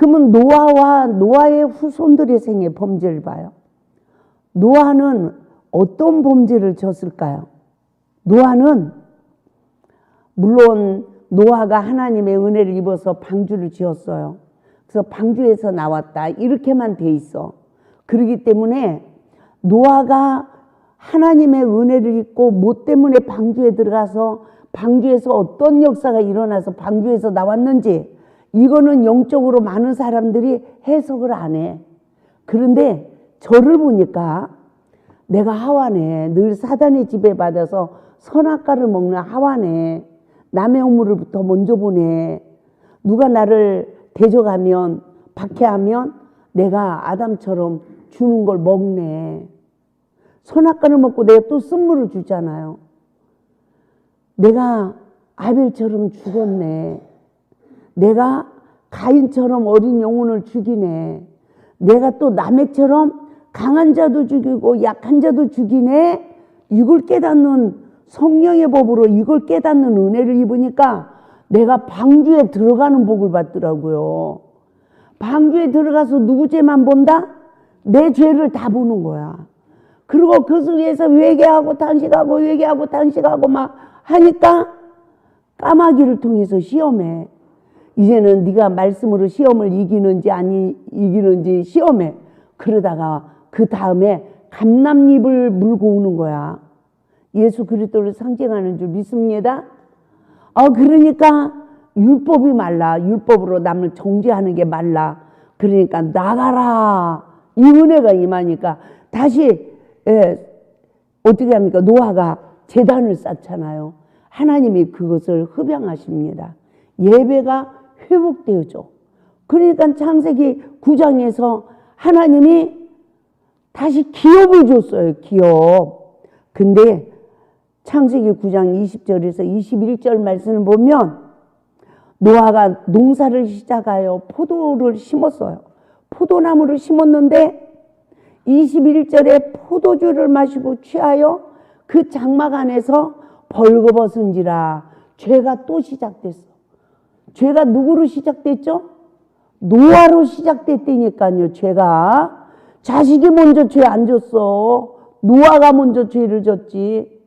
그러면 노아와 노아의 후손들의 생애 범죄를 봐요. 노아는 어떤 범죄를 졌을까요? 노아는 물론 노아가 하나님의 은혜를 입어서 방주를 지었어요. 그래서 방주에서 나왔다 이렇게만 돼 있어. 그렇기 때문에 노아가 하나님의 은혜를 입고 뭐 때문에 방주에 들어가서 방주에서 어떤 역사가 일어나서 방주에서 나왔는지 이거는 영적으로 많은 사람들이 해석을 안 해. 그런데 저를 보니까 내가 하와네, 늘 사단의 지배받아서 선악과를 먹는 하와네, 남의 허물을부터 먼저 보네. 누가 나를 대적하면 박해하면 내가 아담처럼 주는 걸 먹네. 선악과를 먹고 내가 또 쓴물을 주잖아요. 내가 아벨처럼 죽었네. 내가 가인처럼 어린 영혼을 죽이네. 내가 또 라멕처럼 강한 자도 죽이고 약한 자도 죽이네. 이걸 깨닫는 성령의 법으로 이걸 깨닫는 은혜를 입으니까 내가 방주에 들어가는 복을 받더라고요. 방주에 들어가서 누구 죄만 본다? 내 죄를 다 보는 거야. 그리고 그 속에서 회개하고 탄식하고 회개하고 탄식하고 막 하니까 까마귀를 통해서 시험해. 이제는 네가 말씀으로 시험을 이기는지 아니 이기는지 시험해. 그러다가 그 다음에 감람잎을 물고 오는 거야. 예수 그리스도를 상징하는 줄 믿습니다. 그러니까 율법이 말라. 율법으로 남을 정죄하는 게 말라. 그러니까 나가라. 이 은혜가 임하니까 다시 어떻게 합니까? 노아가 제단을 쌓잖아요. 하나님이 그것을 흡양하십니다. 예배가 회복되어져. 그러니까 창세기 9장에서 하나님이 다시 기업을 줬어요. 기업. 근데 창세기 9장 20절에서 21절 말씀을 보면 노아가 농사를 시작하여 포도를 심었어요. 포도나무를 심었는데 21절에 포도주를 마시고 취하여 그 장막 안에서 벌거벗은지라. 죄가 또 시작됐어. 죄가 누구로 시작됐죠? 노아로 시작됐다니까요. 죄가. 자식이 먼저 죄 안 졌어. 노아가 먼저 죄를 졌지.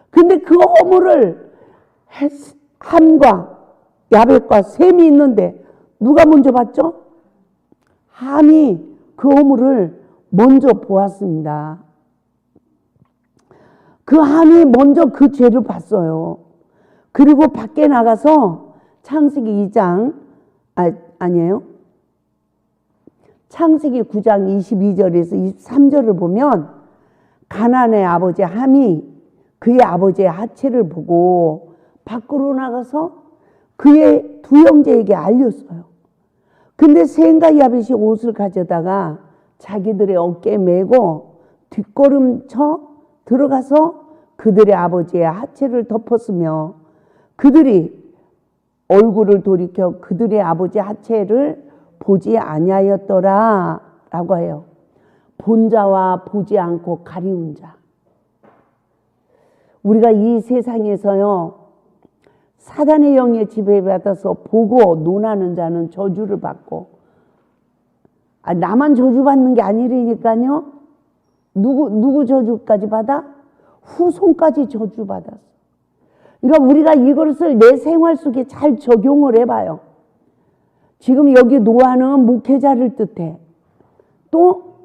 근데 그 허물을 함과 야벳과 셈이 있는데 누가 먼저 봤죠? 함이 그 허물을 먼저 보았습니다. 그 함이 먼저 그 죄를 봤어요. 그리고 밖에 나가서 창세기 2장 아니에요. 창세기 9장 22절에서 23절을 보면 가나안의 아버지 함이 그의 아버지의 하체를 보고 밖으로 나가서 그의 두 형제에게 알렸어요. 근데 셈과 야벳이 옷을 가져다가 자기들의 어깨에 메고 뒷걸음쳐 들어가서 그들의 아버지의 하체를 덮었으며 그들이 얼굴을 돌이켜 그들의 아버지 하체를 보지 아니하였더라 라고 해요. 본 자와 보지 않고 가리운 자. 우리가 이 세상에서요 사단의 영에 지배받아서 보고 논하는 자는 저주를 받고 나만 저주받는 게 아니라니까요. 누구 저주까지 받아? 후손까지 저주받았어. 그러니까 우리가 이것을 내 생활 속에 잘 적용을 해봐요. 지금 여기 노아는 목회자를 뜻해. 또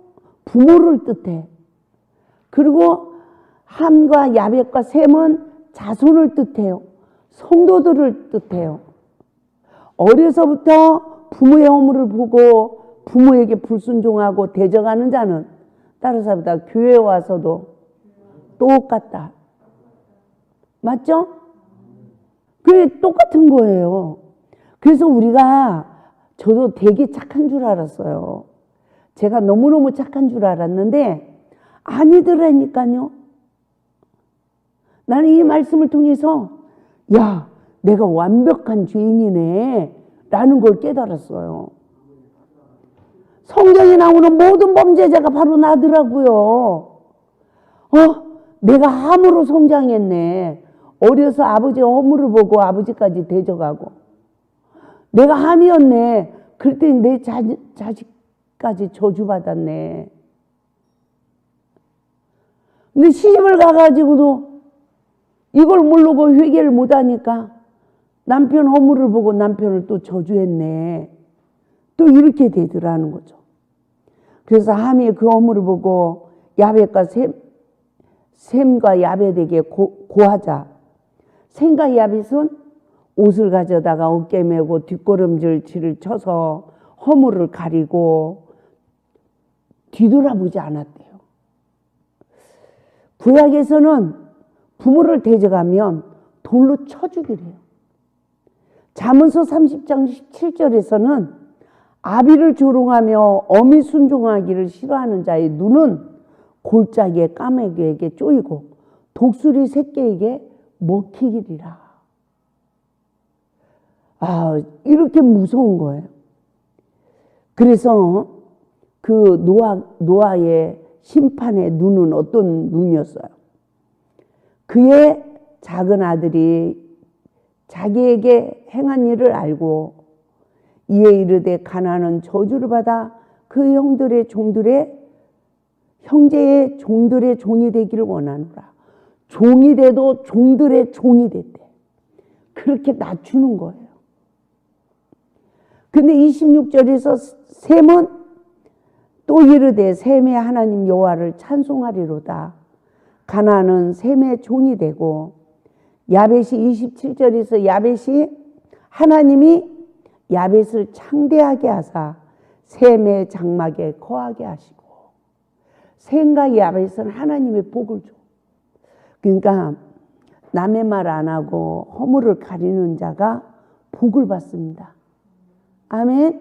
부모를 뜻해. 그리고 함과 야벳과 셈은 자손을 뜻해요. 성도들을 뜻해요. 어려서부터 부모의 허물을 보고 부모에게 불순종하고 대적하는 자는 따라서 보다 교회에 와서도 똑같다. 맞죠? 그게 똑같은 거예요. 그래서 우리가 저도 되게 착한 줄 알았어요. 제가 너무너무 착한 줄 알았는데 아니더라니까요. 나는 이 말씀을 통해서 야, 내가 완벽한 죄인이네 라는 걸 깨달았어요. 성경에 나오는 모든 범죄자가 바로 나더라고요. 내가 함으로 성장했네. 어려서 아버지의 허물을 보고 아버지까지 대적하고 내가 함이었네. 그랬더니 내 자식까지 저주받았네. 근데 시집을 가가지고도 이걸 모르고 회개를 못하니까 남편 허물을 보고 남편을 또 저주했네. 또 이렇게 되더라는 거죠. 그래서 함이 그 허물을 보고 야벳과 셈과 야벳에게 고하자. 셈과 야벳은 옷을 가져다가 어깨에 메고 뒷걸음질을 쳐서 허물을 가리고 뒤돌아보지 않았대요. 구약에서는 부모를 대적하면 돌로 쳐 죽이래요. 잠언서 30장 17절에서는 아비를 조롱하며 어미 순종하기를 싫어하는 자의 눈은 골짜기에 까마귀에게 쪼이고 독수리 새끼에게 먹히기리라. 아, 이렇게 무서운 거예요. 그래서 그 노아의 심판의 눈은 어떤 눈이었어요? 그의 작은 아들이 자기에게 행한 일을 알고 이에 이르되 가나안은 저주를 받아 그 형제의 종들의 종이 되기를 원하노라. 종이 돼도 종들의 종이 됐대. 그렇게 낮추는 거예요. 근데 26절에서 셈은 또 이르되 셈의 하나님 여호와를 찬송하리로다. 가나안은 셈의 종이 되고 야벳이 27절에서 야벳이 하나님이 야벳을 창대하게 하사 셈의 장막에 거하게 하시고 셈과 야벳은 하나님의 복을 줘. 그러니까 남의 말 안 하고 허물을 가리는 자가 복을 받습니다. 아멘.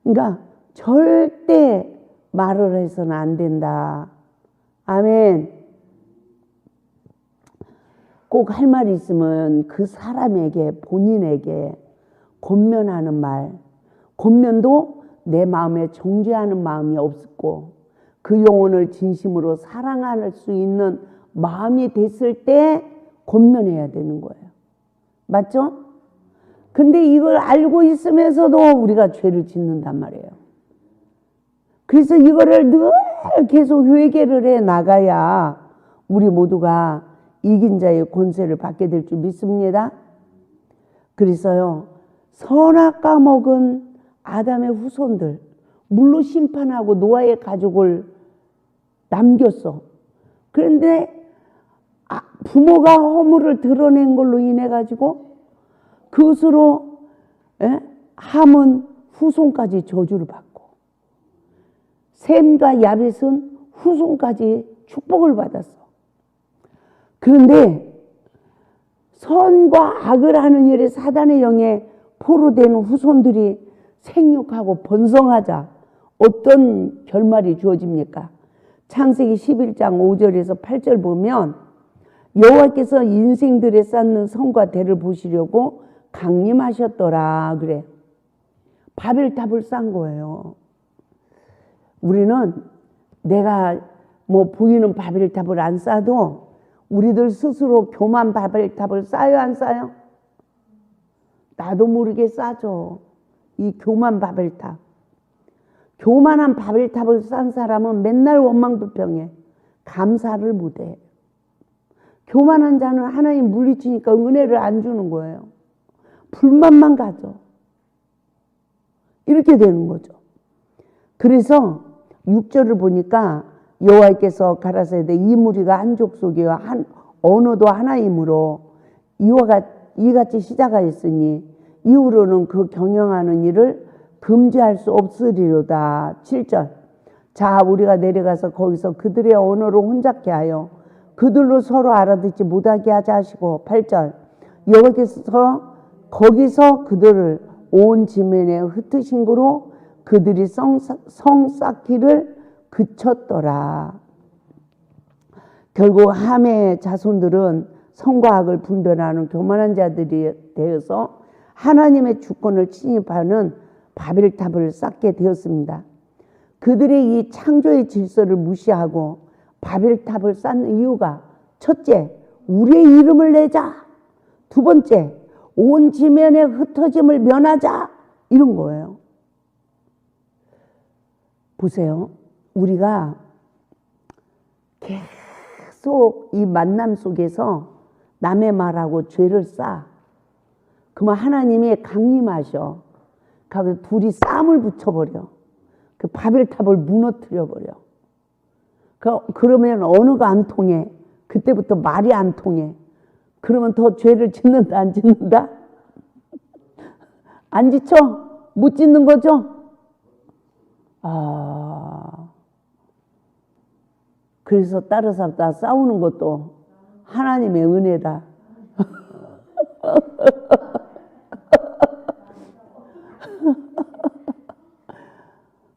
그러니까 절대 말을 해서는 안 된다. 아멘. 꼭 할 말이 있으면 그 사람에게 본인에게 권면하는 말. 권면도 내 마음에 정죄하는 마음이 없고 그 영혼을 진심으로 사랑할 수 있는 마음이 됐을 때 권면해야 되는 거예요. 맞죠? 근데 이걸 알고 있으면서도 우리가 죄를 짓는단 말이에요. 그래서 이거를 늘 계속 회개를 해 나가야 우리 모두가 이긴 자의 권세를 받게 될 줄 믿습니다. 그래서요, 선악과 먹은 아담의 후손들, 물로 심판하고 노아의 가족을 남겼어. 그런데 부모가 허물을 드러낸 걸로 인해 가지고 그것으로 함은 후손까지 저주를 받고 셈과 야벳은 후손까지 축복을 받았어. 그런데 선과 악을 하는 일에 사단의 영에 포로된 후손들이 생육하고 번성하자 어떤 결말이 주어집니까? 창세기 11장 5절에서 8절 보면 여호와께서 인생들에 쌓는 성과 대를 보시려고 강림하셨더라 그래. 바벨탑을 쌓은 거예요. 우리는 내가 뭐 보이는 바벨탑을 안 쌓아도 우리들 스스로 교만 바벨탑을 쌓아요, 안 쌓아요? 나도 모르게 쌓죠. 이 교만 바벨탑. 교만한 바벨탑을 쌓은 사람은 맨날 원망불평해. 감사를 못해. 교만한 자는 하나님 물리치니까 은혜를 안 주는 거예요. 불만만 가져. 이렇게 되는 거죠. 그래서 6절을 보니까 여호와께서 가라사대 이 무리가 한 족속이요 한 언어도 하나이므로 이같이 시작하였으니 이후로는 그 경영하는 일을 금지할 수 없으리로다. 7절 자 우리가 내려가서 거기서 그들의 언어로 혼잡게 하여 그들로 서로 알아듣지 못하게 하자 하시고 8절 여호와께서 거기서 그들을 온 지면에 흩으신 거로 그들이 성 쌓기를 그쳤더라. 결국 함의 자손들은 선과 악을 분별하는 교만한 자들이 되어서 하나님의 주권을 침입하는 바벨탑을 쌓게 되었습니다. 그들의 이 창조의 질서를 무시하고 바벨탑을 쌓는 이유가 첫째, 우리의 이름을 내자. 두 번째, 온 지면의 흩어짐을 면하자. 이런 거예요. 보세요. 우리가 계속 이 만남 속에서 남의 말하고 죄를 쌓아. 그러면 하나님이 강림하셔. 그래서 둘이 쌈을 붙여버려. 그 바벨탑을 무너뜨려버려. 그러면 언어가 안 통해. 그때부터 말이 안 통해. 그러면 더 죄를 짓는다, 안 짓는다? 안 지쳐? 못 짓는 거죠? 그래서 따라잡다 싸우는 것도 하나님의 은혜다.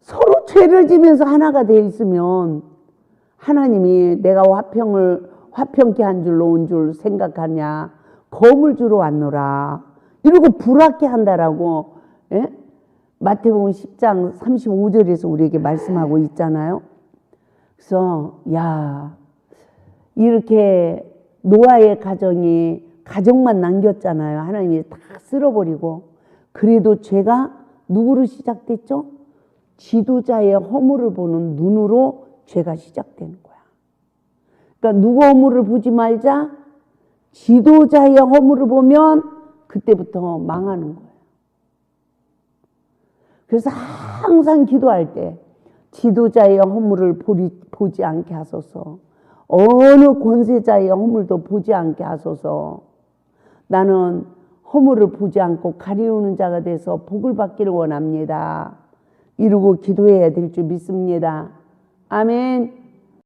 서로 죄를 지면서 하나가 돼 있으면 하나님이 내가 화평케 한 줄로 온 줄 생각하냐, 검을 주러 왔노라 이러고 불화케 한다라고, 예? 마태복음 10장 35절에서 우리에게 말씀하고 있잖아요. 그래서 이렇게 노아의 가정만 남겼잖아요. 하나님이 다 쓸어버리고. 그래도 죄가 누구로 시작됐죠? 지도자의 허물을 보는 눈으로 죄가 시작되는 거야. 그러니까 누구 허물을 보지 말자, 지도자의 허물을 보면 그때부터 망하는 거예요. 그래서 항상 기도할 때 지도자의 허물을 보지 않게 하소서. 어느 권세자의 허물도 보지 않게 하소서. 나는 허물을 보지 않고 가리우는 자가 돼서 복을 받기를 원합니다. 이러고 기도해야 될 줄 믿습니다. 아멘.